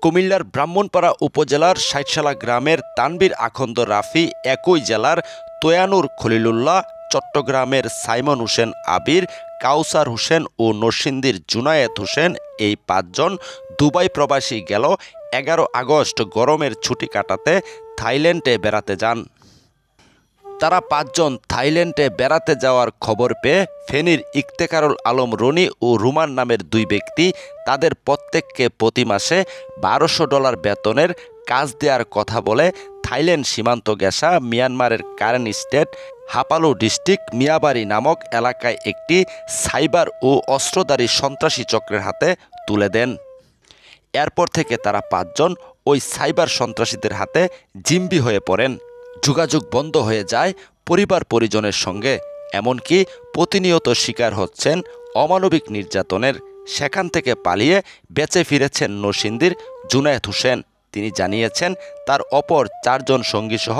কুমিল্লার ব্রাহ্মণপাড়া উপজেলার ষাটশালা গ্রামের তানভীর আখন্দ রাফি, একই জেলার তোয়ানুর খলিলুল্লাহ, চট্টগ্রামের সাইমন হোসেন আবির, কাউসার হোসেন ও নরসিংদীর জুনায়েদ হোসেন এই পাঁচজন দুবাই প্রবাসী গেল 11 আগস্ট গরমের ছুটি কাটাতে থাইল্যান্ডে বেড়াতে যান। তারা পাঁচজন থাইল্যান্ডে বেড়াতে যাওয়ার খবর পেয়ে ফেনীর ইফতেখারুল আলম রনি ও রুমান নামের দুই ব্যক্তি তাদের প্রত্যেককে প্রতি মাসে $1200 বেতনের কাজ দেওয়ার কথা বলে থাইল্যান্ড সীমান্ত ঘেঁষা মিয়ানমারের কারেন স্টেট হাপালু ডিস্ট্রিক্ট মিয়াবাড়ি নামক এলাকায় একটি সাইবার ও অস্ত্রধারী সন্ত্রাসী চক্রের হাতে তুলে দেন। এরপর থেকে তারা পাঁচজন ওই সাইবার সন্ত্রাসীদের হাতে জিম্বি হয়ে পড়েন। যোগাযোগ বন্ধ হয়ে যায় পরিবার পরিজনের সঙ্গে, এমনকি প্রতিনিয়ত শিকার হচ্ছেন অমানবিক নির্যাতনের। সেখান থেকে পালিয়ে বেঁচে ফিরেছেন নরসিংদীর জুনায়েদ হোসেন। তিনি জানিয়েছেন তার অপর 4 জন সঙ্গীসহ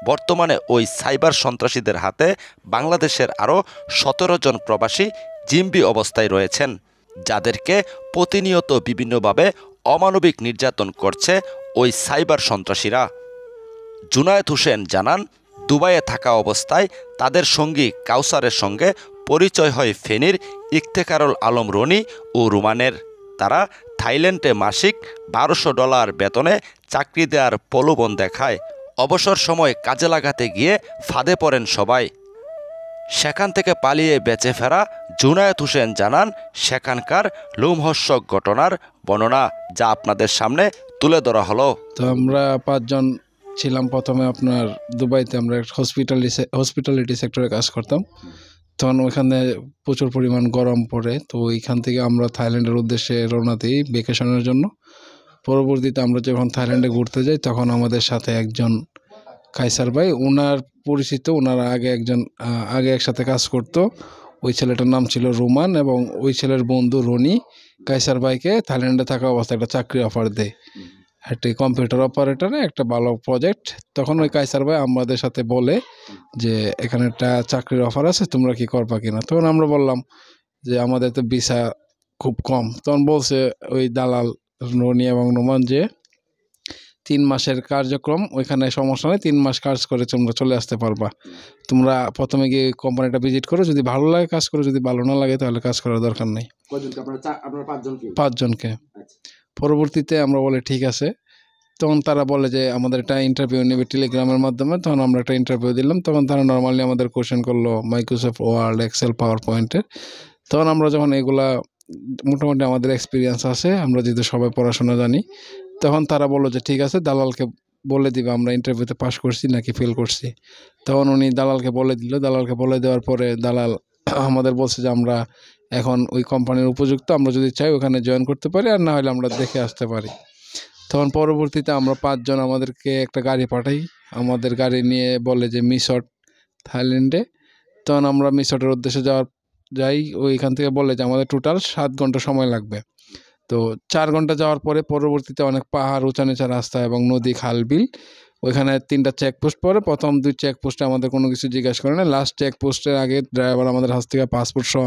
বর্তমানে ওই সাইবার সন্ত্রাসীদের হাতে বাংলাদেশের আরও 17 জন প্রবাসী জিম্বি অবস্থায় রয়েছেন, যাদেরকে প্রতিনিয়ত বিভিন্নভাবে অমানবিক নির্যাতন করছে ওই সাইবার সন্ত্রাসীরা। জুনায়েদ হোসেন জানান, দুবাইয়ে থাকা অবস্থায় তাদের সঙ্গী কাউসারের সঙ্গে পরিচয় হয় ফেনীর ইফতেখারুল আলম রনি ও রুমানের। তারা থাইল্যান্ডে মাসিক $1200 বেতনে চাকরি দেওয়ার প্রলোভন দেখায়। অবসর সময় কাজে লাগাতে গিয়ে ফাঁদে পড়েন সবাই। সেখান থেকে পালিয়ে বেঁচে ফেরা জুনায়েদ হোসেন জানান সেখানকার লোমহর্ষক ঘটনার বর্ণনা, যা আপনাদের সামনে তুলে ধরা হলো। তো আমরা 5 জন ছিলাম। প্রথমে আপনার দুবাইতে আমরা হসপিটালিটি সেক্টরে কাজ করতাম। তখন ওইখানে প্রচুর পরিমাণ গরম পড়ে, তো ওইখান থেকে আমরা থাইল্যান্ডের উদ্দেশ্যে রওনা দিই ভ্যাকেশনের জন্য। পরবর্তীতে আমরা যখন থাইল্যান্ডে ঘুরতে যাই তখন আমাদের সাথে একজন কাইসার ভাই, ওনার পরিচিত, ওনার আগে একসাথে কাজ করতো। ওই ছেলেটার নাম ছিল রোমান এবং ওই ছেলের বন্ধু রনি কাইসার ভাইকে থাইল্যান্ডে থাকা অবস্থায় একটা চাকরি অফার দেয়, একটি কম্পিউটার অপারেটরে, একটা ভালো প্রজেক্ট। তখন ওই কাইসার ভাই আমাদের সাথে বলে যে এখানে একটা চাকরির অফার আছে, তোমরা কি করবা কিনা। তখন আমরা বললাম যে আমাদের তো ভিসা খুব কম। তখন বলছে ওই দালাল রনি এবং রোমান যে 3 মাসের কার্যক্রম, ওইখানে সমস্যা নেই, 3 মাস কাজ করে তোমরা চলে আসতে পারবা। তোমরা প্রথমে গিয়ে কোম্পানিটা ভিজিট করো, যদি ভালো লাগে কাজ করো, যদি ভালো না লাগে তাহলে কাজ করার দরকার নেই। 5 জনকে। পরবর্তীতে আমরা বলে ঠিক আছে। তখন তারা বলে যে আমাদের একটা ইন্টারভিউ নেবে টেলিগ্রামের মাধ্যমে। তখন আমরা একটা ইন্টারভিউ দিলাম। তখন তারা নর্মালি আমাদের কোশ্চেন করলো মাইক্রোসফট ওয়ার্ড, এক্সেল, পাওয়ার পয়েন্টের। তখন আমরা যখন এগুলা মোটামুটি আমাদের এক্সপিরিয়েন্স আছে, আমরা যেহেতু সবাই পড়াশোনা জানি, তখন তারা বললো যে ঠিক আছে, দালালকে বলে দিবে আমরা ইন্টারভিউতে পাস করছি নাকি ফেল করছি। তখন উনি দালালকে বলে দিল। দালালকে বলে দেওয়ার পরে দালাল আমাদের বলছে যে আমরা এখন ওই কোম্পানির উপযুক্ত, আমরা যদি চাই ওখানে জয়েন করতে পারি, আর না হলে আমরা দেখে আসতে পারি। তখন পরবর্তীতে আমরা 5 জন, আমাদেরকে একটা গাড়ি পাঠাই। আমাদের গাড়ি নিয়ে বলে যে মিসট থাইল্যান্ডে। তখন আমরা মিসটের উদ্দেশ্যে যাই। ওইখান থেকে বলে যে আমাদের টোটাল 7 ঘন্টা সময় লাগবে। তো 4 ঘন্টা যাওয়ার পরে পরবর্তীতে অনেক পাহাড়, উঁচা নিচা রাস্তা এবং নদী, খাল, বিল। ওইখানে 3টা চেকপোস্ট পরে। প্রথম 2 চেকপোস্টে আমাদের কোনো কিছু জিজ্ঞাসা করে না। লাস্ট চেকপোস্টের আগে ড্রাইভার আমাদের হাত থেকে পাসপোর্ট সহ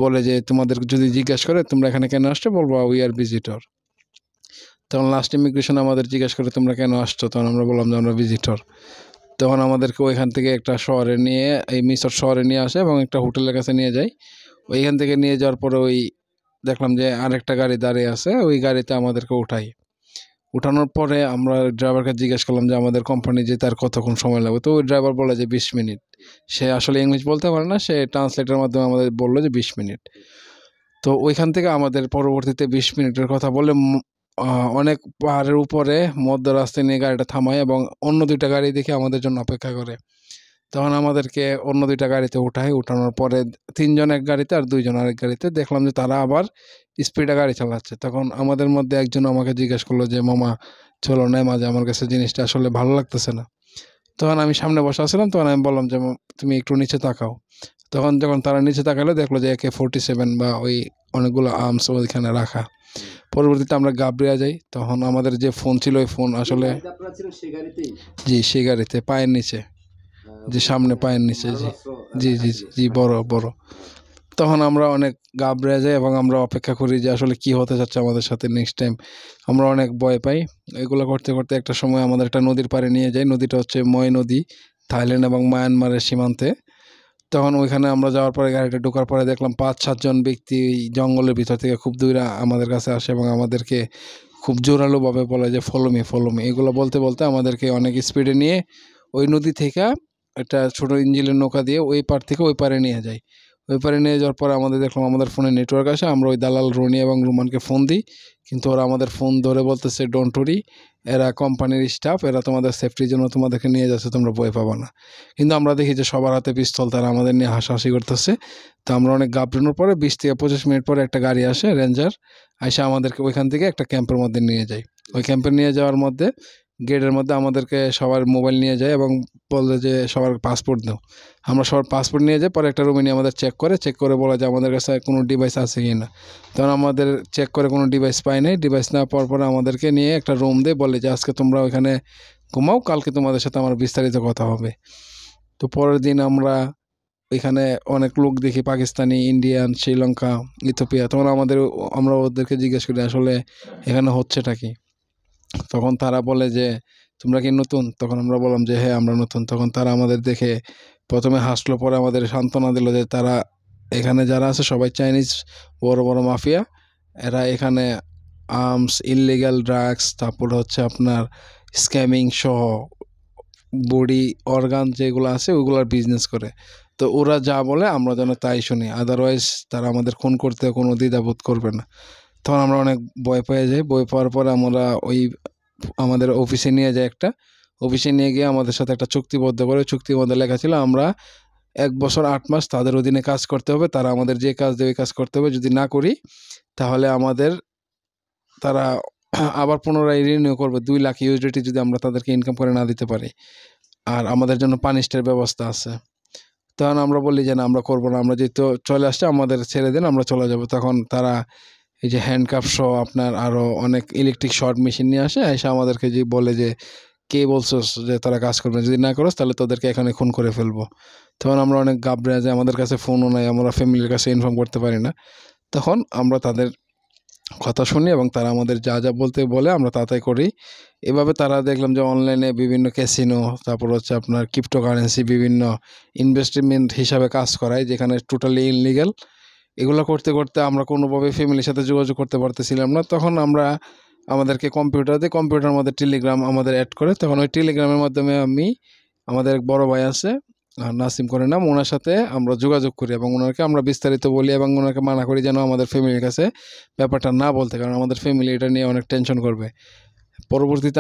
বলে যে তোমাদের যদি জিজ্ঞাসা করে তোমরা এখানে কেন আসছো, বলবো উই আর ভিজিটর। তখন লাস্ট ইমিগ্রেশন আমাদের জিজ্ঞাসা করে তোমরা কেন আসছো, তখন আমরা বললাম যে আমরা ভিজিটর। তখন আমাদেরকে ওইখান থেকে একটা শহরে নিয়ে, এই মিসর শহরে নিয়ে আসে এবং একটা হোটেলের কাছে নিয়ে যায়। ওইখান থেকে নিয়ে যাওয়ার পরে ওই দেখলাম যে আরেকটা গাড়ি দাঁড়িয়ে আছে, ওই গাড়িতে আমাদেরকে উঠানোর পরে আমরা ড্রাইভারকে জিজ্ঞেস করলাম যে আমাদের কোম্পানি যেতে আর কতক্ষণ সময় লাগবে। তো ওই ড্রাইভার বলে যে 20 মিনিট। সে আসলে ইংলিশ বলতে পারে না, সে ট্রান্সলেটের মাধ্যমে আমাদের বললো যে 20 মিনিট। তো ওইখান থেকে আমাদের পরবর্তীতে 20 মিনিটের কথা বলে অনেক পাহাড়ের উপরে মধ্য রাস্তায় নিয়ে গাড়িটা থামায় এবং অন্য 2টা গাড়ি দেখে আমাদের জন্য অপেক্ষা করে। তখন আমাদেরকে অন্য 2টা গাড়িতে উঠানোর পরে 3 জন এক গাড়িতে আর 2 জন আরেক গাড়িতে। দেখলাম যে তারা আবার স্পিডে গাড়ি চালাচ্ছে। তখন আমাদের মধ্যে একজন আমাকে জিজ্ঞেস করলো যে মামা চলো না, মাঝে আমার কাছে জিনিসটা আসলে ভালো লাগতেছে না। তখন আমি সামনে বসে আসছিলাম। তখন আমি বললাম যে তুমি একটু নিচে তাকাও। তখন যখন তারা নিচে তাকালো দেখলো যে AK-47 বা ওই অনেকগুলো আর্মস ওইখানে রাখা। পরবর্তীতে আমরা গাবড়িয়া যাই। তখন আমাদের যে ফোন ছিল, ওই ফোন আসলে জি সেই গাড়িতে পায়ের নিচে, যে সামনে পায়ের নিচে, জি জি জি জি বড় বড়। তখন আমরা অনেক ঘাবড়ে যাই এবং আমরা অপেক্ষা করি যে আসলে কি হতে যাচ্ছে আমাদের সাথে নেক্সট টাইম। আমরা অনেক ভয় পাই। এগুলো করতে করতে একটা সময় আমাদের একটা নদীর পাড়ে নিয়ে যায়। নদীটা হচ্ছে ময় নদী, থাইল্যান্ড এবং মায়ানমারের সীমান্তে। তখন ওইখানে আমরা যাওয়ার পরে গাড়িটা ঢোকার পরে দেখলাম ৫-৭ জন ব্যক্তি জঙ্গলের ভিতর থেকে খুব দূরে আমাদের কাছে আসে এবং আমাদেরকে খুব জোরালোভাবে বলে যে ফলো মি, ফলো মি। এগুলো বলতে বলতে আমাদেরকে অনেক স্পিডে নিয়ে ওই নদী থেকে একটা ছোট ইঞ্জিনের নৌকা দিয়ে ওই পার থেকে ওই পারে নিয়ে যায়। ওই পারে নিয়ে যাওয়ার পরে আমাদের দেখলাম আমাদের ফোনে নেটওয়ার্ক আসে। আমরা ওই দালাল রনি এবং রুমানকে ফোন দিই, কিন্তু ওরা আমাদের ফোন ধরে বলতেছে ডোন্ট ওরি, এরা কোম্পানির স্টাফ, এরা তোমাদের সেফটির জন্য তোমাদেরকে নিয়ে যাচ্ছে, তোমরা ভয় পাবা না। কিন্তু আমরা দেখি যে সবার হাতে পিস্তল, তারা আমাদের নিয়ে হাসাহাসি করতেছে। তো আমরা অনেক ঘাবড়ানোর পরে ২০ থেকে ২৫ মিনিট পরে একটা গাড়ি আসে, রেঞ্জার আইসা আমাদেরকে ওইখান থেকে একটা ক্যাম্পের মধ্যে নিয়ে যায়। ওই ক্যাম্পে নিয়ে যাওয়ার মধ্যে গেটের মধ্যে আমাদেরকে সবার মোবাইল নিয়ে যায় এবং বলে যে সবার পাসপোর্ট দাও। আমরা সবার পাসপোর্ট নিয়ে যাই। পরে একটা রুমে নিয়ে আমাদের চেক করে বলে যে আমাদের কাছে কোনো ডিভাইস আছে কি না। তখন আমাদের চেক করে কোনো ডিভাইস পাই নাই। ডিভাইস না পাওয়ার পরে আমাদেরকে নিয়ে একটা রুম দিয়ে বলে যে আজকে তোমরা ওইখানে ঘুমাও, কালকে তোমাদের সাথে আমার বিস্তারিত কথা হবে। তো পরের দিন আমরা এখানে অনেক লোক দেখি, পাকিস্তানি, ইন্ডিয়ান, শ্রীলঙ্কা, ইথিওপিয়া। তখন আমরা ওদেরকে জিজ্ঞেস করি আসলে এখানে হচ্ছেটা কি। তখন তারা বলে যে তোমরা কি নতুন? তখন আমরা বললাম যে হ্যাঁ আমরা নতুন। তখন তারা আমাদের দেখে প্রথমে হাসলো, পরে আমাদের সান্ত্বনা দিল যে তারা এখানে যারা আছে সবাই চাইনিজ বড় বড় মাফিয়া। এরা এখানে আর্মস, ইললিগ্যাল ড্রাগস, তারপর হচ্ছে আপনার স্ক্যামিং সহ বডি অর্গান যেগুলো আছে ওইগুলোর বিজনেস করে। তো ওরা যা বলে আমরা যেন তাই শুনি, আদারওয়াইজ তারা আমাদের খুন করতে কোনো দ্বিধাবোধ করবে না। তখন আমরা অনেক ভয় পেয়ে যাই। ভয় পাওয়ার পরে আমরা ওই আমাদের অফিসে নিয়ে যাই। একটা অফিসে নিয়ে গিয়ে আমাদের সাথে একটা চুক্তিবদ্ধ করে, চুক্তির মধ্যে লেখা ছিল আমরা ১ বছর ৮ মাস তাদের অধীনে কাজ করতে হবে। তারা আমাদের যে কাজ দেবে ওই কাজ করতে হবে। যদি না করি তাহলে তারা আবার পুনরায় রিনিউ করবে $2,00,000 যদি আমরা তাদেরকে ইনকাম করে না দিতে পারি। আর আমাদের জন্য পানিশের ব্যবস্থা আছে। তখন আমরা বলি যে না আমরা করবো না, আমরা যেহেতু চলে আসছে আমাদের ছেড়ে দিন, আমরা চলে যাব। তখন তারা এই যে হ্যান্ডকাফ সহ আপনার আরও অনেক ইলেকট্রিক শর্ট মেশিন নিয়ে আসে, এসে আমাদেরকে যে বলে যে কে বলছস যে তোরা কাজ করবে, যদি না করস তাহলে তোদেরকে এখানে খুন করে ফেলবো। তখন আমরা অনেক ঘাবড়ে যাই, আমাদের কাছে ফোনও নাই, আমরা ফ্যামিলির কাছে ইনফর্ম করতে পারি না। তখন আমরা তাদের কথা শুনি এবং তারা আমাদের যা যা বলতে বলে আমরা তাই করি। এভাবে তারা দেখলাম যে অনলাইনে বিভিন্ন ক্যাসিনো, তারপর হচ্ছে আপনার ক্রিপ্টোকারেন্সি, বিভিন্ন ইনভেস্টমেন্ট হিসাবে কাজ করায় যেখানে টোটালি ইনলিগ্যাল। এগুলো করতে করতে আমরা কোনোভাবে ফ্যামিলির সাথে যোগাযোগ করতে পারতেছিলাম না। তখন আমরা আমাদেরকে কম্পিউটারের মধ্যে টেলিগ্রাম আমাদের অ্যাড করে, তখন ওই টেলিগ্রামের মাধ্যমে আমাদের এক বড় ভাই আছে, নাসিম করে নাম, ওনার সাথে আমরা যোগাযোগ করি এবং ওনাকে আমরা বিস্তারিত বলি এবং ওনাকে মানা করি যেন আমাদের ফ্যামিলির কাছে ব্যাপারটা না বলতে, কারণ আমাদের ফ্যামিলি এটা নিয়ে অনেক টেনশন করবে। পরবর্তীতে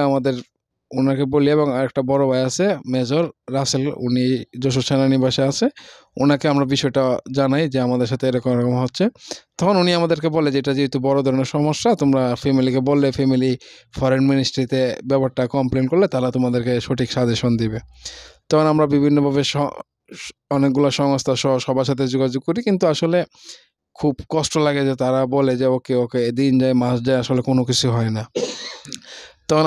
ওনাকে বলি এবং আরেকটা বড় ভাই আছে মেজর রাসেল, উনি যশোর সেনানিবাসে আছে, ওনাকে আমরা বিষয়টা জানাই যে আমাদের সাথে এরকম এরকম হচ্ছে। তখন উনি আমাদেরকে বলে যে এটা যেহেতু বড় ধরনের সমস্যা, তোমরা ফ্যামিলিকে বললে ফ্যামিলি ফরেন মিনিস্ট্রিতে ব্যাপারটা কমপ্লেন করলে তারা তোমাদেরকে সঠিক সাজেশন দিবে। তখন আমরা বিভিন্নভাবে অনেকগুলো সংস্থা সহ সবার সাথে যোগাযোগ করি, কিন্তু আসলে খুব কষ্ট লাগে যে তারা বলে যে ওকে ওকে দিন যায় মাস যায়, আসলে কোনো কিছু হয় না। তখন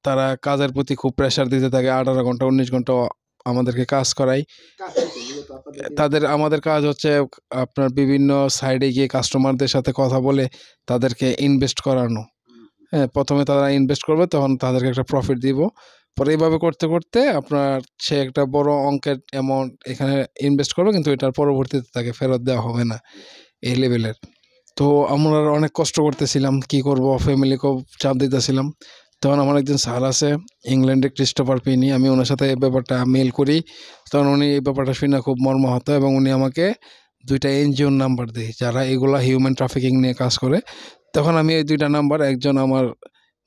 তারা কাজের প্রতি খুব প্রেশার দিতে থাকে। 18 ঘন্টা 19 ঘন্টা আমাদেরকে কাজ করায়। আমাদের কাজ হচ্ছে আপনার বিভিন্ন সাইডে গিয়ে কাস্টমারদের সাথে কথা বলে তাদেরকে ইনভেস্ট করানো। হ্যাঁ, প্রথমে তারা ইনভেস্ট করবে, তখন তাদেরকে একটা প্রফিট দিব। পরে এইভাবে করতে করতে সে একটা বড় অঙ্কের অ্যামাউন্ট এখানে ইনভেস্ট করবে, কিন্তু এটার পরবর্তীতে তাকে ফেরত দেওয়া হবে না, এই লেভেলের। তো আমরা অনেক কষ্ট করতেছিলাম, কি করব, ফ্যামিলিকেও চাপ দিতেছিলাম। তখন আমার একজন স্যার আছে ইংল্যান্ডে, ক্রিস্টোফার পিনি, আমি ওনার সাথে এই ব্যাপারটা মেল করি। তখন উনি এই ব্যাপারটা শুনে খুব মর্মাহত এবং উনি আমাকে 2টা এনজিওর নাম্বার দেয় যারা এগুলা হিউম্যান ট্রাফিকিং নিয়ে কাজ করে। তখন আমি এই 2টা নাম্বার, একজন আমার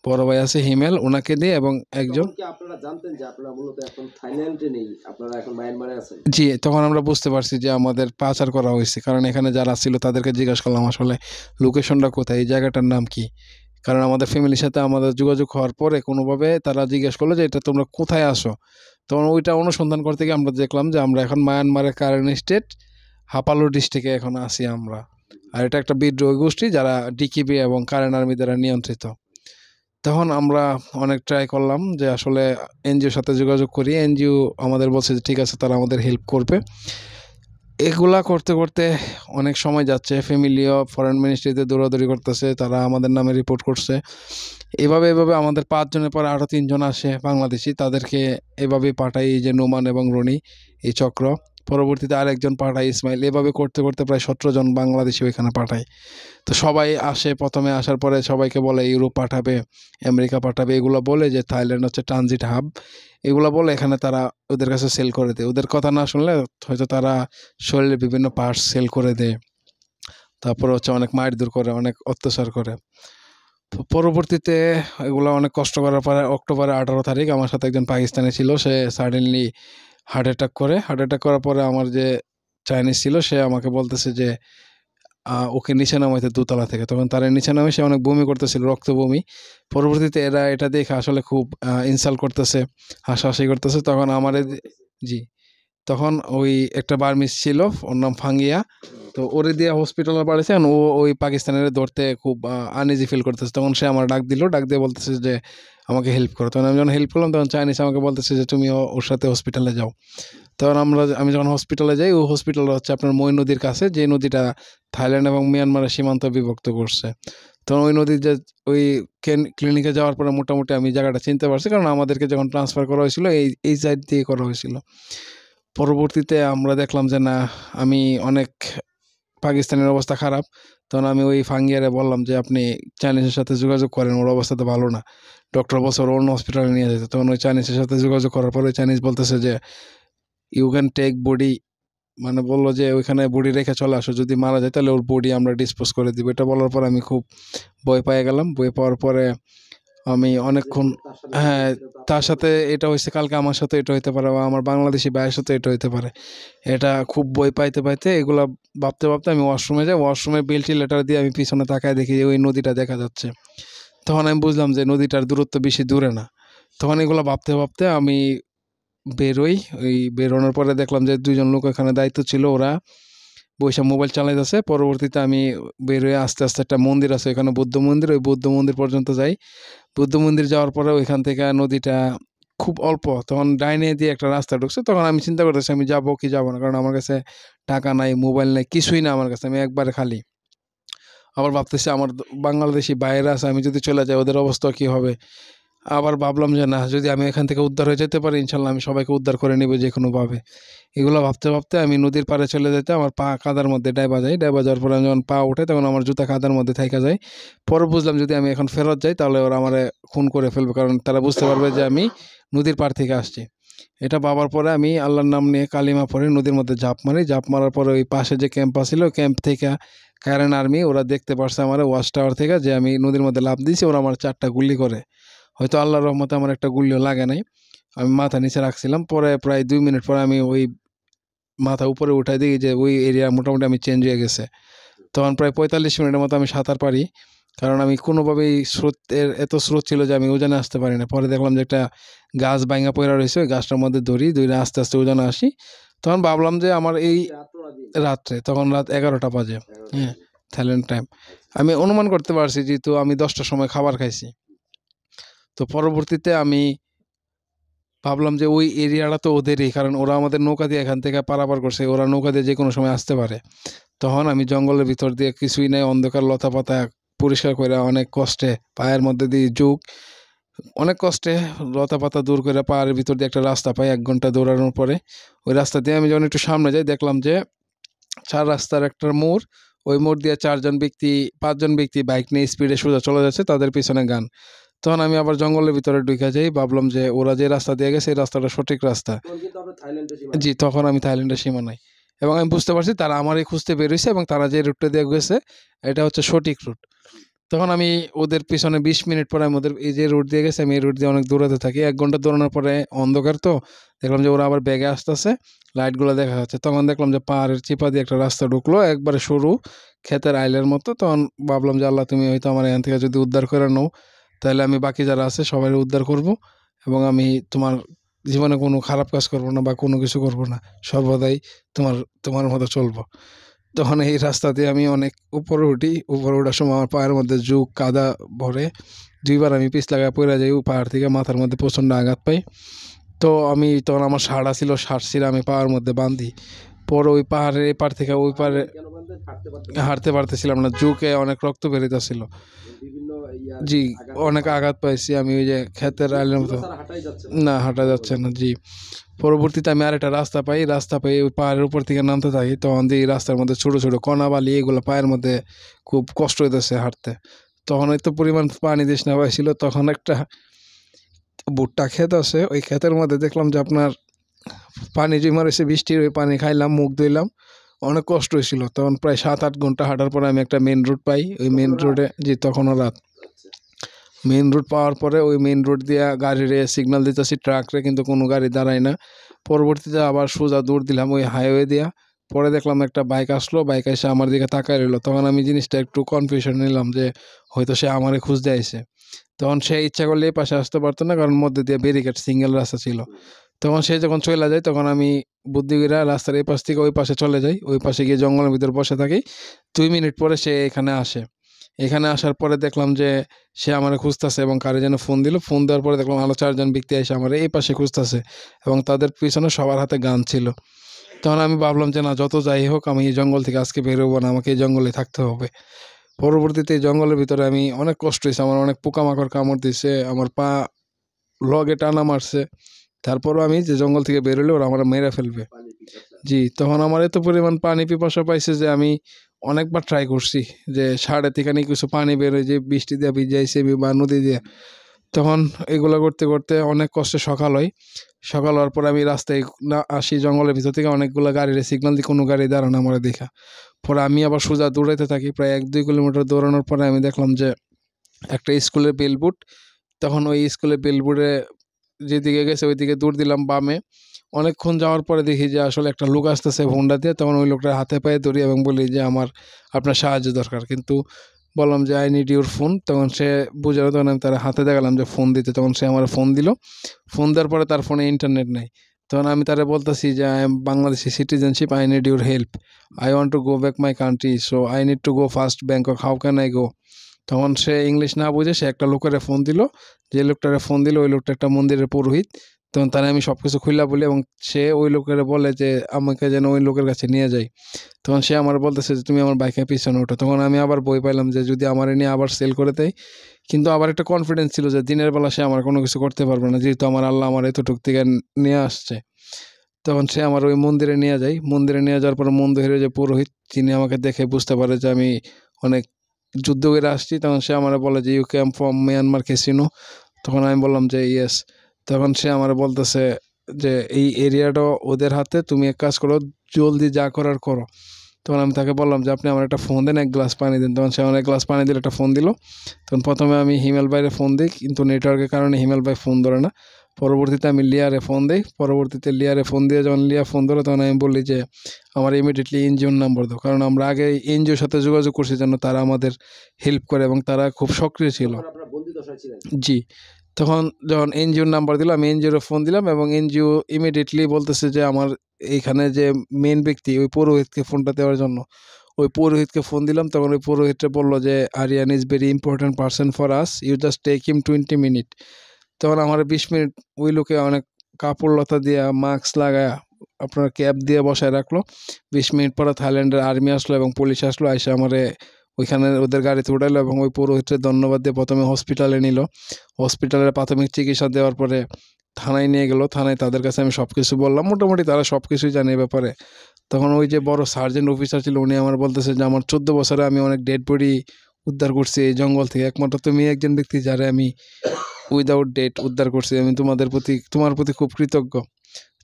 বড় ভাই আছে হিমেল, ওনাকে দিই এবং একজন আপনারা জানতেন যে আপনারা মূলত এখন থাইল্যান্ডে নেই, আপনারা এখন মায়ানমারে আছেন? জি, তখন আমরা বুঝতে পারছি যে আমাদের পাচার করা হয়েছে, কারণ এখানে যারা ছিল তাদেরকে জিজ্ঞাসা করলাম আসলে লোকেশনটা কোথায়, এই জায়গাটার নাম কি। কারণ আমাদের ফ্যামিলির সাথে আমাদের যোগাযোগ হওয়ার পরে কোনোভাবে তারা জিজ্ঞেস করলো যে এটা তোমরা কোথায় আসো। তখন ওইটা অনুসন্ধান করতে গিয়ে আমরা দেখলাম যে আমরা এখন মায়ানমারের কারেন স্টেট হাপালো ডিস্ট্রিক্টে এখন আছি আমরা। আর এটা একটা বিদ্রোহী গোষ্ঠী যারা ডিকিবি এবং কারেন আর্মি দ্বারা নিয়ন্ত্রিত। তখন আমরা অনেক ট্রাই করলাম যে আসলে এনজিওর সাথে যোগাযোগ করি। এনজিও আমাদের বলছে যে ঠিক আছে, তারা আমাদের হেল্প করবে। এগুলা করতে করতে অনেক সময় যাচ্ছে, ফ্যামিলিও ফরেন মিনিস্ট্রিতে দৌড়াদৌড়ি করতেছে, তারা আমাদের নামে রিপোর্ট করছে। এভাবে এভাবে আমাদের 5 জনের পরে আরও 3 জন আসে বাংলাদেশি, তাদেরকে এভাবেই পাঠাই, এই যে নোমান এবং রনি, এই চক্র। পরবর্তীতে আরেকজন পাঠাই ইসমাইল, এভাবে করতে করতে প্রায় 17 জন বাংলাদেশি ওইখানে পাঠায়। তো সবাই আসে, প্রথমে আসার পরে সবাইকে বলে ইউরোপ পাঠাবে, আমেরিকা পাঠাবে, এগুলো বলে যে থাইল্যান্ড হচ্ছে ট্রানজিট হাব, এগুলো বলে এখানে তারা ওদের কাছে সেল করে দেয়। ওদের কথা না শুনলে হয়তো তারা শরীরের বিভিন্ন পার্টস সেল করে দেয়, তারপরে হচ্ছে অনেক মারধর করে, অনেক অত্যাচার করে। পরবর্তীতে এগুলো অনেক কষ্ট করার পরে অক্টোবরের 18 তারিখ আমার সাথে একজন পাকিস্তানি ছিল, সে সাডেনলি হার্ট অ্যাটাক করে। হার্ট অ্যাটাক করার পরে আমার যে চাইনিজ ছিল সে আমাকে বলতেছে যে ওকে নিচে নামাইতে দোতলা থেকে। তখন তার নিচে নামে সে অনেক বমি করতেছিল, রক্ত বমি। পরবর্তীতে এরা এটা দেখে আসলে খুব ইনসাল্ট করতেছে, হাসাহাসি করতেছে। তখন আমার জি, তখন ওই একটা বার্মিস ছিল, ওর নাম ফাঙ্গিয়া, তো ওরে দিয়ে হসপিটালে পাঠিয়েছে। ও ওই পাকিস্তানের ধরতে খুব আনইজি ফিল করতেছে। তখন সে আমার ডাক দিল, ডাক দিয়ে বলতেছে যে আমাকে হেল্প করো। তখন আমি যখন হেল্প করলাম তখন চাইনিজ আমাকে বলতেছে যে তুমি ওর সাথে হসপিটালে যাও। তখন আমি যখন হসপিটালে যাই, ওই হসপিটালটা হচ্ছে আপনার মই নদীর কাছে, যে নদীটা থাইল্যান্ড এবং মিয়ানমারের সীমান্ত বিভক্ত করছে। তখন ওই নদীর যে ওই ক্লিনিকে যাওয়ার পরে মোটামুটি আমি জায়গাটা চিনতে পারছি, কারণ আমাদেরকে যখন ট্রান্সফার করা হয়েছিল এই সাইড দিয়ে করা হয়েছিল। পরবর্তীতে আমরা দেখলাম যে না, আমি অনেক পাকিস্তানের অবস্থা খারাপ। তখন আমি ওই ফাঙ্গিয়ারে বললাম যে আপনি চাইনিজের সাথে যোগাযোগ করেন, ওর অবস্থা তো ভালো না, ডক্টর বলছে ওর অন্য হসপিটালে নিয়ে যেতে। তখন ওই চাইনিজের সাথে যোগাযোগ করার পরে চাইনিজ বলতেছে যে ইউ ক্যান টেক বডি, মানে বললো যে ওইখানে বডি রেখে চলে আসো, যদি মারা যায় তাহলে ওর বডি আমরা ডিসপোজ করে দিব। এটা বলার পর আমি খুব ভয় পেয়ে গেলাম। ভয় পাওয়ার পরে আমি অনেকক্ষণ, হ্যাঁ, তার সাথে এটা হয়েছে, কালকে আমার সাথে এটা হইতে পারে, বা আমার বাংলাদেশি ভাইয়ের সাথে এটা হইতে পারে। এটা খুব ভয় পাইতে পাইতে এগুলা ভাবতে ভাবতে আমি ওয়াশরুমে যাই। ওয়াশরুমে বেল্টি লেটার দিয়ে আমি পিছনে তাকায় দেখি যে ওই নদীটা দেখা যাচ্ছে। তখন আমি বুঝলাম যে নদীটার দূরত্ব বেশি দূরে না। তখন এগুলো ভাবতে ভাবতে আমি বেরোই। ওই বেরোনোর পরে দেখলাম যে 2 জন লোক এখানে দায়িত্ব ছিল, ওরা বৈশা মোবাইল চালাইতেছে। পরবর্তীতে আমি বেরোয় আস্তে আস্তে একটা মন্দির আছে এখানে, বুদ্ধ মন্দির, ওই বুদ্ধ মন্দির পর্যন্ত যাই। বুদ্ধ মন্দির যাওয়ার পরে ওইখান থেকে নদীটা খুব অল্প, তখন ডাইনে দিয়ে একটা রাস্তা ঢুকছে। তখন আমি চিন্তা করতেছি আমি যাবো কি যাবো না, কারণ আমার কাছে টাকা নাই, মোবাইল নাই, কিছুই না আমার কাছে, আমি একবারে খালি। আবার ভাবতেছি আমার বাংলাদেশি বাইরে আছে, আমি যদি চলে যাই ওদের অবস্থা কি হবে। আবার ভাবলাম যে না, যদি আমি এখান থেকে উদ্ধার হয়ে যেতে পারি ইনশাল্লাহ আমি সবাইকে উদ্ধার করে নেব যে কোনোভাবে। এগুলো ভাবতে ভাবতে আমি নদীর পাড়ে চলে যেতে আমার পা কাদার মধ্যে ডাইবা যায়। ডাইবা যাওয়ার পরে আমি যখন পা উঠে তখন আমার জুতা কাদার মধ্যে থাইকা যায়। পরে বুঝলাম যদি আমি এখন ফেরত যাই তাহলে ওরা আমার খুন করে ফেলবে, কারণ তারা বুঝতে পারবে যে আমি নদীর পাড় থেকে আসছি। এটা ভাবার পরে আমি আল্লাহর নাম নিয়ে কালিমা পড়ে নদীর মধ্যে ঝাঁপ মারি। ঝাঁপ মারার পরে ওই পাশে যে ক্যাম্প ছিল, ক্যাম্প থেকে কারেন আর্মি ওরা দেখতে পারছে আমার ওয়াচ টাওয়ার থেকে যে আমি নদীর মধ্যে লাফ দিয়েছি। ওরা আমার 4টা গুলি করে, হয়তো আল্লাহর রহমতে আমার একটা গুলিও লাগে নাই। আমি মাথা নিচে রাখছিলাম। পরে প্রায় 2 মিনিট পরে আমি ওই মাথা উপরে উঠাই দিই যে ওই এরিয়া মোটামুটি আমি চেঞ্জ হয়ে গেছে। তখন প্রায় 45 মিনিটের মতো আমি সাঁতার পারি, কারণ আমি কোনোভাবেই স্রোতের এত স্রোত ছিল যে আমি ওজনে আসতে পারি না। পরে দেখলাম যে একটা গাছ ভাঙা পড়ে রয়েছে, ওই গাছটার মধ্যে দড়ি আস্তে আস্তে ওজনে আসি। তখন ভাবলাম যে আমার এই রাত্রে, তখন রাত 11টা বাজে, হ্যাঁ, থাইল্যান্ড টাইম। আমি অনুমান করতে পারছি যেহেতু আমি 10টার সময় খাবার খাইছি। তো পরবর্তীতে আমি ভাবলাম যে ওই এরিয়াটা তো ওদেরই, কারণ ওরা আমাদের নৌকা দিয়ে এখান থেকে পারাপার করছে, ওরা নৌকা দিয়ে যে কোনো সময় আসতে পারে। তখন আমি জঙ্গলের ভিতর দিয়ে কিছুই নাই, অন্ধকার লতা পাতা পরিষ্কার করে অনেক কষ্টে পায়ের মধ্যে দিয়ে অনেক কষ্টে লতা পাতা দূর করে পাহাড়ের ভিতর দিয়ে একটা রাস্তা পাই। 1 ঘন্টা দৌড়ানোর পরে ওই রাস্তা দিয়ে আমি যখন একটু সামনে যাই দেখলাম যে 4 রাস্তার একটা মোড়, ওই মোড় দিয়ে 5 জন ব্যক্তি বাইক নিয়ে স্পিডে সোজা চলে যাচ্ছে, তাদের পিছনে গান। তখন আমি আবার জঙ্গলের ভিতরে ঢুকে যাই, ভাবলাম যে ওরা যে রাস্তা দিয়ে গেছে এই রাস্তাটা সঠিক রাস্তা। জি, তখন আমি থাইল্যান্ডের সীমানায়, এবং আমি বুঝতে পারছি তারা আমারই খুঁজতে বেরোইছে এবং তারা যে রুটটা দিয়ে গেছে এটা হচ্ছে সঠিক রুট। তখন আমি ওদের পিছনে 20 মিনিট পরে আমি ওদের এই যে রুট দিয়ে গেছে আমি এই রুট দিয়ে অনেক দৌড়াতে থাকি। 1 ঘন্টা দৌড়ানোর পরে অন্ধকার তো দেখলাম যে ওরা আবার ব্যাগে আসতেছে, লাইটগুলো দেখা যাচ্ছে। তখন দেখলাম যে পাহাড়ের চিপা দিয়ে একটা রাস্তা ঢুকলো, একবারে সরু ক্ষেতের আইলের মতো। তখন ভাবলাম যে আল্লাহ তুমি হয়তো আমার এখান থেকে যদি উদ্ধার করে নাও তাহলে আমি বাকি যারা আছে সবাই উদ্ধার করব, এবং আমি তোমার জীবনে কোনো খারাপ কাজ করব না বা কোনো কিছু করব না, সর্বদাই তোমার মতো চলবো। তখন এই রাস্তা দিয়ে আমি অনেক উপরে উঠি। উপরে ওঠার সময় আমার পায়ের মধ্যে জুক কাদা ভরে, 2বার আমি পিছ লাগায় পড়ে যাই পাহাড় থেকে, মাথার মধ্যে প্রচণ্ড আঘাত পাই। তো আমি তখন আমার শার্ট ছিল, শার্ট ছিঁড়ে আমি পায়ের মধ্যে বাঁধি। পরে ওই পাহাড়ের এপার থেকে ওই পারে কেন বলতে হাঁটতে পারতেছিলাম না, জুকে অনেক রক্ত বেরিতেছিল। বিভিন্ন জি, অনেক আঘাত পাইছি আমি ওই যে ক্ষেতের আইলের মতো। হাঁটাই যাচ্ছে না, হাঁটা যাচ্ছে না। জি, পরবর্তীতে আমি আরেকটা রাস্তা পাই ওই পাহাড়ের উপর থেকে নামতে থাকি, তখন দেখি রাস্তার মধ্যে ছোটো ছোটো কণা বালি, এগুলো পায়ের মধ্যে খুব কষ্ট হইতেছে হাঁটতে। তখন এত পরিমাণ পানি তৃষ্ণা পাইছিল, তখন একটা ভুট্টা ক্ষেত আছে, ওই ক্ষেতের মধ্যে দেখলাম যে আপনার পানি জমা রয়েছে বৃষ্টির, ওই পানি খাইলাম, মুখ ধুইলাম, অনেক কষ্ট হয়েছিল। তখন প্রায় 7-8 ঘন্টা হাঁটার পরে আমি একটা মেন রোড পাই। ওই মেন রোডে, জি তখনও রাত, মেন রোড পাওয়ার পরে ওই মেন রোড দিয়ে গাড়িরে সিগন্যাল দিতেছি ট্রাকরে, কিন্তু কোনো গাড়ি দাঁড়ায় না। পরবর্তীতে আবার সোজা দৌড় দিলাম ওই হাইওয়ে দিয়া। পরে দেখলাম একটা বাইক আসলো, বাইক এসে আমার দিকে তাকায় রইলো। তখন আমি জিনিসটা একটু কনফিউশন নিলাম যে হয়তো সে আমারে খুঁজতে আইছে। তখন সে ইচ্ছা করলে এই পাশে আসতে পারতো না, কারণ মধ্যে দিয়ে ব্যারিকেড, সিঙ্গেল রাস্তা ছিল। তখন সে যখন চলে যায়, তখন আমি বুদ্ধি করে রাস্তার এই পাশ থেকে ওই পাশে চলে যাই। ওই পাশে গিয়ে জঙ্গলের ভিতর বসে থাকি। 2 মিনিট পরে সে এখানে আসে। এখানে আসার পরে দেখলাম যে সে আমারে খুঁজতেছে এবং কারে যেন ফোন দিল। ফোন দেওয়ার পরে দেখলাম আরও 4 জন ব্যক্তি এসে আমার এই পাশে খুঁজতেছে এবং তাদের পিছনে সবার হাতে গান ছিল। তখন আমি ভাবলাম যে না, যত যাই হোক আমি এই জঙ্গল থেকে আজকে বেরোবো না, আমাকে এই জঙ্গলে থাকতে হবে। পরবর্তীতে এই জঙ্গলের ভিতরে আমি অনেক কষ্ট হয়েছে, আমার অনেক পোকামাকড় কামড় দিছে, আমার পা লগে টানা মারছে। তারপরও আমি যে জঙ্গল থেকে বেরোলে ওরা আমার মেরে ফেলবে। জি, তখন আমার এত পরিমাণ পানি পিপাসা পাইছে যে আমি অনেকবার ট্রাই করছি যে সাড়ে থেকে কিছু পানি বেরোয়, যে বৃষ্টি দিয়ে ভিজাইছে বা নদী দিয়ে। তখন এগুলো করতে করতে অনেক কষ্টে সকাল হয়। সকাল হওয়ার পর আমি রাস্তায় না আসি, জঙ্গলের ভিতর থেকে অনেকগুলো গাড়ির সিগন্যাল দিয়ে কোনো গাড়ি দাঁড়ানো আমার দেখা। পরে আমি আবার সোজা দৌড়াইতে থাকি। প্রায় 1-2 কিলোমিটার দৌড়ানোর পরে আমি দেখলাম যে একটা স্কুলের বেলবুট। তখন ওই স্কুলের বেলবুটে যেদিকে গেছে ওইদিকে দৌড় দিলাম বামে। অনেকক্ষণ যাওয়ার পরে দেখি যে আসলে একটা লোক আসতেছে হোন্ডা দিয়ে। তখন ওই লোকটার হাতে পায়ে ধরি এবং বলি যে আপনার সাহায্য দরকার। কিন্তু বললাম যে আই নিড ইউর ফোন। তখন সে বুঝালো, তখন আমি তার হাতে দেখালাম যে ফোন দিতে। তখন সে আমার ফোন দিল। ফোন দেওয়ার পরে তার ফোনে ইন্টারনেট নাই। তখন আমি তারে বলতেছি যে I am Bangladeshi citizenship, I need your help, I want to go back my country, so I need to go first Bangkok, how can I go. তখন সে ইংলিশ না বুঝে সে একটা লোকের ফোন দিল। যে লোকটারে ফোন দিল ওই লোকটা একটা মন্দিরের পুরোহিত। তখন তারা আমি সব কিছু খুইলা বলি এবং সে ওই লোকের বলে যে আমাকে যেন ওই লোকের কাছে নিয়ে যায়। তখন সে আমার বলতেছে যে তুমি আমার বাইকের পিছনে ওঠো। তখন আমি আবার বই পাইলাম যে যদি আমার নিয়ে আবার সেল করে দেয়। কিন্তু আবার একটা কনফিডেন্স ছিল যে দিনের বেলা সে আমার কোনো কিছু করতে পারবে না, যেহেতু আমার আল্লাহ আমার এতটুক থেকে নিয়ে আসছে। তখন সে আমার ওই মন্দিরে নিয়ে যায়। মন্দিরে নিয়ে যাওয়ার পরে মন্দিরের যে পুরোহিত, তিনি আমাকে দেখে বুঝতে পারে যে আমি অনেক যুদ্ধ করে আসছি। তখন সে আমার বলে যে you came from Myanmar casino. তখন আমি বললাম যে ইয়েস। তখন সে আমার বলতেছে যে এই এরিয়াটা ওদের হাতে, তুমি এক কাজ করো, জলদি যা করার করো। তখন আমি তাকে বললাম যে আপনি আমার একটা ফোন দেন, 1 গ্লাস পানি দিন। তখন সে আমার 1 গ্লাস পানি দিলে একটা ফোন দিল। তখন প্রথমে আমি হিমেল ভাইরে ফোন দিই, কিন্তু নেটওয়ার্কের কারণে হিমেল ভাই ফোন ধরে না। পরবর্তীতে আমি লিয়ারে ফোন দিই। পরবর্তীতে লিয়ারে ফোন দিয়ে যখন লিয়া ফোন ধরে, তখন আমি বলি যে আমার ইমিডিয়েটলি এনজিওর নাম্বার দাও, কারণ আমরা আগে এনজিওর সাথে যোগাযোগ করছি যেন তারা আমাদের হেল্প করে এবং তারা খুব সক্রিয় ছিল। আপনার বন্দি দশায় ছিলেন? জি, তখন যখন এনজিওর নাম্বার দিল, আমি এনজিওর ফোন দিলাম এবং এনজিও ইমিডিয়েটলি বলতেছে যে আমার এইখানে যে মেন ব্যক্তি ওই পুরোহিতকে ফোনটা দেওয়ার জন্য। ওই পুরোহিতকে ফোন দিলাম। তখন ওই পুরোহিতটা বললো যে Aryan is very important person for us, you just take him 20 minute. তখন আমার 20 মিনিট ওই লোকে অনেক কাপড় লতা দিয়ে মাস্ক লাগায়া আপনার ক্যাপ দিয়ে বসায় রাখলো। 20 মিনিট পরে থাইল্যান্ডের আর্মি আসলো এবং পুলিশ আসলো, এসে আমারে ওইখানে ওদের গাড়িতে উঠাইলো এবং ওই পুরোহিতকে ধন্যবাদ দিয়ে প্রথমে হসপিটালে নিল। হসপিটালের প্রাথমিক চিকিৎসা দেওয়ার পরে থানায় নিয়ে গেল। থানায় তাদের কাছে আমি সব কিছু বললাম, মোটামুটি তারা সব কিছুই জানে এ ব্যাপারে। তখন ওই যে বড় সার্জেন্ট অফিসার ছিল, উনি আমার বলতেছে যে আমার 14 বছরে আমি অনেক ডেড বডি উদ্ধার করছি এই জঙ্গল থেকে, একমাত্র তুমি একজন ব্যক্তি যারে আমি উইদাউট ডেট উদ্ধার করছি, আমি তোমার প্রতি খুব কৃতজ্ঞ।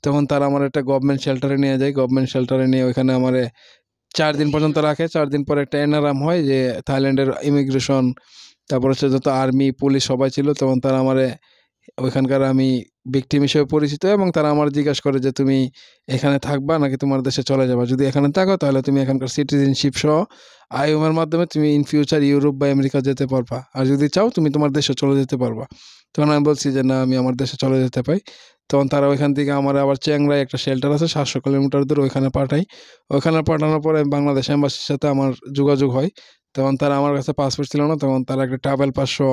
তখন তারা আমার একটা গভর্নমেন্ট শেল্টারে নিয়ে যায়। গভর্নমেন্ট শেল্টারে নিয়ে ওইখানে আমারে 4 দিন পর্যন্ত রাখে। 4 দিন পরে একটা এনআরএম হয় যে থাইল্যান্ডের ইমিগ্রেশন, তারপর হচ্ছে যত আর্মি পুলিশ সবাই ছিল। তখন তারা আমারে ওইখানকার আমি ভিকটিম হিসেবে পরিচিত এবং তারা আমার জিজ্ঞাসা করে যে তুমি এখানে থাকবা নাকি তোমার দেশে চলে যাবা। যদি এখানে থাকো তাহলে তুমি এখানকার সিটিজেনশিপ সহ আইওএমের মাধ্যমে তুমি ইন ফিউচার ইউরোপ বা আমেরিকা যেতে পারবা, আর যদি চাও তুমি তোমার দেশে চলে যেতে পারবা। তখন আমি বলছি যে না, আমি আমার দেশে চলে যেতে পাই। তখন তারা ওইখান থেকে আমার আবার চ্যাংরায় একটা শেল্টার আছে 700 কিলোমিটার দূরে, ওইখানে পাঠাই। ওইখানে পাঠানোর পরে বাংলাদেশ এম্বাসির সাথে আমার যোগাযোগ হয়। তখন তারা আমার কাছে পাসপোর্ট ছিল না, তখন তারা একটা ট্রাভেল পাস সহ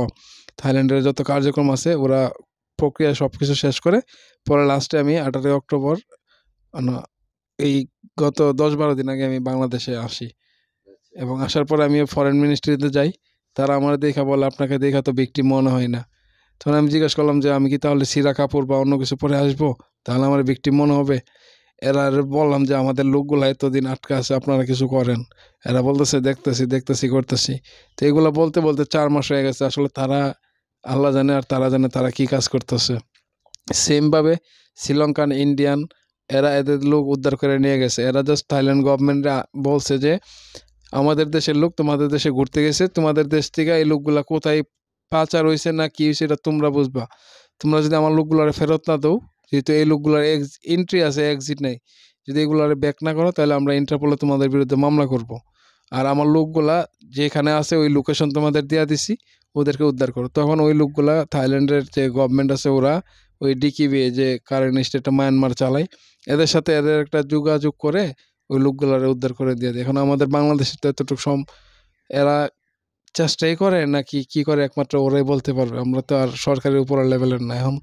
থাইল্যান্ডের যত কার্যক্রম আছে ওরা প্রক্রিয়া সব কিছু শেষ করে পরে লাস্টে আমি 18 অক্টোবর না এই গত 10-12 দিন আগে আমি বাংলাদেশে আসি, এবং আসার পরে আমি ফরেন মিনিস্ট্রিতে যাই। তারা আমার দেখা বলে, আপনাকে দেখা তো ভিকটিম মনে হয় না। তখন আমি জিজ্ঞেস করলাম যে আমি কি তাহলে ছিঁড়া কাপড় বা অন্য কিছু পরে আসবো, তাহলে আমার ভিকটিম মনে হবে? এরা বললাম যে আমাদের লোকগুলা এতদিন আটকা আছে, আপনারা কিছু করেন। এরা বলতেছে দেখতেছি দেখতেছি করতেছি। তো এগুলো বলতে বলতে 4 মাস হয়ে গেছে। আসলে তারা, আল্লাহ জানে আর তারা জানে তারা কি কাজ করতেছে। সেমভাবে শ্রীলঙ্কান, ইন্ডিয়ান, এরা এদের লোক উদ্ধার করে নিয়ে গেছে। এরা জাস্ট থাইল্যান্ড গভর্নমেন্টরা বলছে যে আমাদের দেশের লোক তোমাদের দেশে ঘুরতে গেছে, তোমাদের দেশ থেকে এই লোকগুলা কোথায় পাচার হয়েছে না কি হয়েছে এটা তোমরা বুঝবা। তোমরা যদি আমার লোকগুলার ফেরত না দাও, যেহেতু এই লোকগুলার এন্ট্রি আছে, এক্সিট নেই, যদি এগুলার ব্যাক না করো তাহলে আমরা ইন্টারপোলে তোমাদের বিরুদ্ধে মামলা করব। আর আমার লোকগুলা যেখানে আছে ওই লোকেশন তোমাদের দেওয়া দিছি, ওদেরকে উদ্ধার করো। তখন ওই লোকগুলা, থাইল্যান্ডের যে গভর্নমেন্ট আছে, ওরা ওই ডিকিবি যে কারেন্ট স্টেটটা মায়ানমার চালায়, এদের সাথে এদের একটা যোগাযোগ করে ওই লোকগুলারে উদ্ধার করে দিয়ে দেয়। এখন আমাদের বাংলাদেশের তো এতটুকু এরা চেষ্টাই করে নাকি কি করে একমাত্র ওরাই বলতে পারবে। আমরা তো আর সরকারের উপরের লেভেলের না। এখন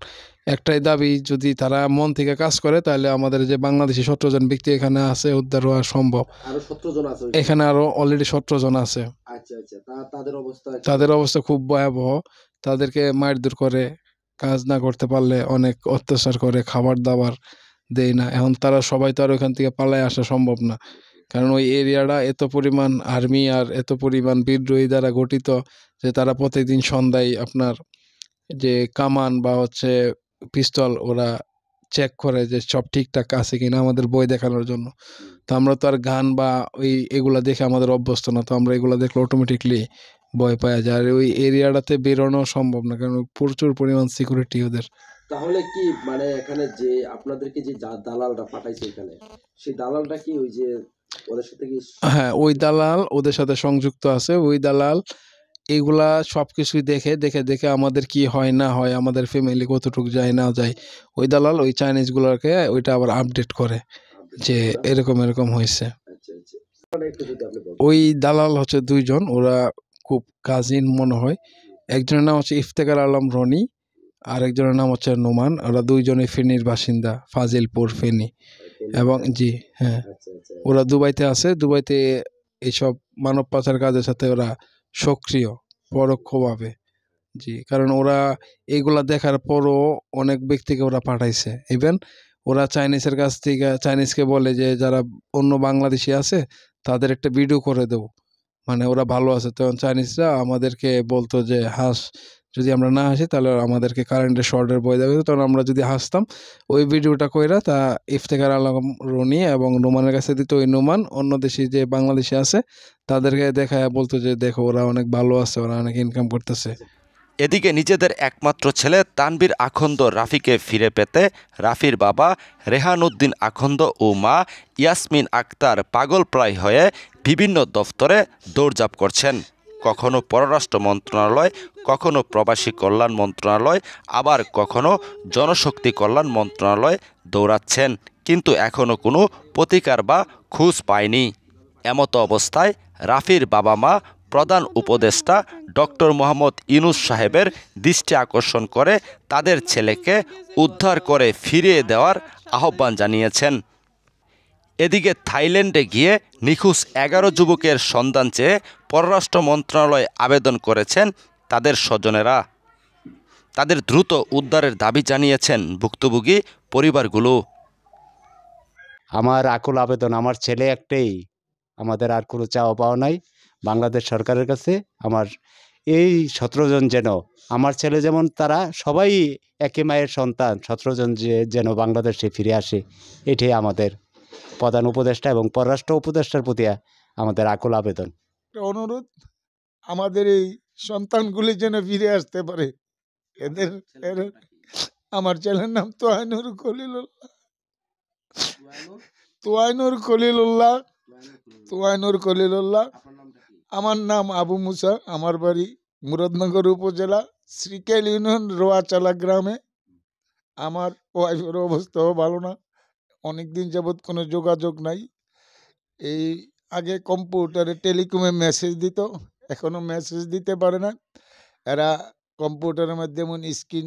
একটাই দাবি, যদি তারা মন থেকে কাজ করে তাহলে আমাদের যে বাংলাদেশি 17 জন ব্যক্তি এখানে আছে উদ্ধার হওয়া সম্ভব। আরো 17 জন আছে ওইখানে? এখানে আরো অলরেডি 17 জন আছে। আচ্ছা আচ্ছা, তাদের অবস্থা তাদের অবস্থা খুব ভয়াবহ। তাদেরকে মারধর করে, কাজ না করতে পারলে অনেক অত্যাচার করে, খাবার দাবার দেয় না। এখন তারা সবাই তো আর ওইখান থেকে পালায় আসা সম্ভব না, কারণ ওই এরিয়াটা এত পরিমাণ আর্মি আর এত পরিমাণ বিদ্রোহী দ্বারা গঠিত যে তারা প্রতিদিন সন্ধ্যায় আপনার যে কামান বা হচ্ছে পিস্তল ওরা চেক করে যে সব ঠিকঠাক আছে কিনা আমাদের বই দেখানোর জন্য। তো আমরা তো আর গান বা ওই এগুলা দেখে আমাদের অভ্যস্ত না, তো আমরা এগুলা দেখলে অটোমেটিকলি ভয় পাওয়া যায়। আর ওই এরিয়াটাতে বেরোনো সম্ভব না, কারণ প্রচুর পরিমাণ সিকিউরিটি ওদের। তাহলে কি মানে এখানে যে আপনাদেরকে যে দালালটা পাঠাইছে এখানে, সেই দালালটা কি ওই যে ওদের সাথে কি? হ্যাঁ, ওই দালাল ওদের সাথে সংযুক্ত আছে। ওই দালাল এগুলা সবকিছুই দেখে দেখে দেখে আমাদের কি হয় না হয়, আমাদের ফ্যামিলি কতটুকু যায় না যায়, ওই দালাল ওই চাইনিজগুলোকে ওইটা আবার আপডেট করে যে এরকম এরকম হয়েছে। আচ্ছা আচ্ছা, মানে একটু যদি আপনি বলতেন। ওই দালাল হচ্ছে 2 জন, ওরা খুব কাজিন মনে হয়। একজনের নাম হচ্ছে ইফতেখার আলম রনি, আর একজনের নাম হচ্ছে নোমান। ওরা 2 জনই ফেনীর বাসিন্দা, ফাজিলপুর, ফেনী। এবং জি হ্যাঁ, আচ্ছা আচ্ছা, ওরা দুবাইতে আছে। দুবাইতে এইসব মানব পাচার কাজের সাথে ওরা সক্রিয় পরোক্ষভাবে। জি, কারণ ওরা এগুলা দেখার পরও অনেক ব্যক্তিকে ওরা পাঠাইছে। ইভেন ওরা চাইনিজের কাছ থেকে, চাইনিজকে বলে যে যারা অন্য বাংলাদেশি আছে তাদের একটা ভিডিও করে দেবো, মানে ওরা ভালো আছে। তখন চাইনিজরা আমাদেরকে বলতো যে হাস, যদি আমরা না হাসি তাহলে আমাদেরকে কারেন্টের শর্টের বই দেবে। তখন আমরা যদি হাসতাম, ওই ভিডিওটা কইরা তা ইফতেখার আলম রনি এবং নোমানের কাছে দিত। ওই নোমান অন্য দেশি যে বাংলাদেশি আছে তাদেরকে দেখায় বলতো যে দেখো ওরা অনেক ভালো আছে, ওরা অনেক ইনকাম করতেছে। এদিকে নিজেদের একমাত্র ছেলে তানভীর আখন্দ রাফিকে ফিরে পেতে রাফির বাবা রেহান উদ্দিন আখন্দ ও মা ইয়াসমিন আক্তার পাগলপ্রায় হয়ে বিভিন্ন দফতরে দৌড়ঝাঁপ করছেন। কখনো পররাষ্ট্র মন্ত্রণালয়, কখনো প্রবাসী কল্যাণ মন্ত্রণালয়, আবার কখনো জনশক্তি কল্যাণ মন্ত্রণালয় দৌড়াচ্ছেন, কিন্তু এখনও কোনো প্রতিকার বা খোঁজ পায়নি। এমতো অবস্থায় রাফির বাবা মা প্রধান উপদেষ্টা ডক্টর মোহাম্মদ ইউনূস সাহেবের দৃষ্টি আকর্ষণ করে তাদের ছেলেকে উদ্ধার করে ফিরিয়ে দেওয়ার আহ্বান জানিয়েছেন। এদিকে থাইল্যান্ডে গিয়ে নিখোঁজ 11 যুবকের সন্ধান চেয়ে পররাষ্ট্র মন্ত্রণালয়ে আবেদন করেছেন তাদের স্বজনেরা। তাদের দ্রুত উদ্ধারের দাবি জানিয়েছেন ভুক্তভোগী পরিবারগুলো। আমার আকুল আবেদন, আমার ছেলে একটাই, আমাদের আর কোনো চাওয়া পাওয়া নাই বাংলাদেশ সরকারের কাছে। আমার এই 17 জন যেন, আমার ছেলে যেমন তারা সবাই একই মায়ের সন্তান, 17 জন যেন বাংলাদেশে ফিরে আসে, এটাই আমাদের প্রধান উপদেষ্টা এবং পররাষ্ট্র উপদেষ্টার প্রতি আমাদের আকুল আবেদন। অনুরোধ, আমাদের এই সন্তানগুলি যেন ফিরে আসতে পারে। আমার ছেলের নাম তোয়াইনুর খলিলুল্লাহ। তোয়াইনুর খলিলুল্লাহ। আমার নাম আবু মুসা। আমার বাড়ি মুরাদনগর উপজেলা শ্রীকেল ইউনিয়ন রোয়াচালা গ্রামে। আমার ওয়াইফের অবস্থাও ভালো না, অনেকদিন যাবৎ কোনো যোগাযোগ নাই। এই আগে কম্পিউটারে টেলিকমে মেসেজ দিত, এখনও মেসেজ দিতে পারে না। এরা কম্পিউটারের মধ্যে এমন স্ক্রিন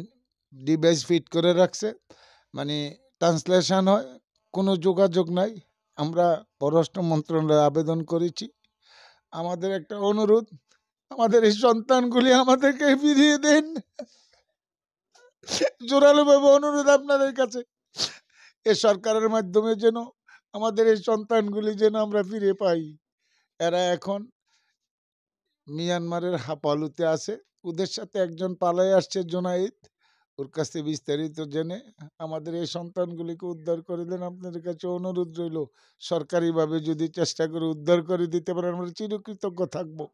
ডিভাইস ফিট করে রাখছে, মানে ট্রান্সলেশন হয়, কোনো যোগাযোগ নাই। আমরা পররাষ্ট্র মন্ত্রণালয়ে আবেদন করেছি। আমাদের একটা অনুরোধ, আমাদের এই সন্তানগুলি আমাদেরকে ফিরিয়ে দেন। জোরালোভাবে অনুরোধ আপনাদের কাছে, এ সরকারের মাধ্যমে যেন আমাদের এই সন্তানগুলি যেন আমরা ফিরে পাই। এরা এখন মিয়ানমারের হাপালুতে আছে, ওদের সাথে একজন পালায় আসছে জোনাইদ, ওর কাছে বিস্তারিত জেনে আমাদের এই সন্তানগুলিকে উদ্ধার করে দেন। আপনাদের কাছে অনুরোধ রইল, সরকারিভাবে যদি চেষ্টা করে উদ্ধার করে দিতে পারেন আমরা চিরকৃতজ্ঞ থাকবো।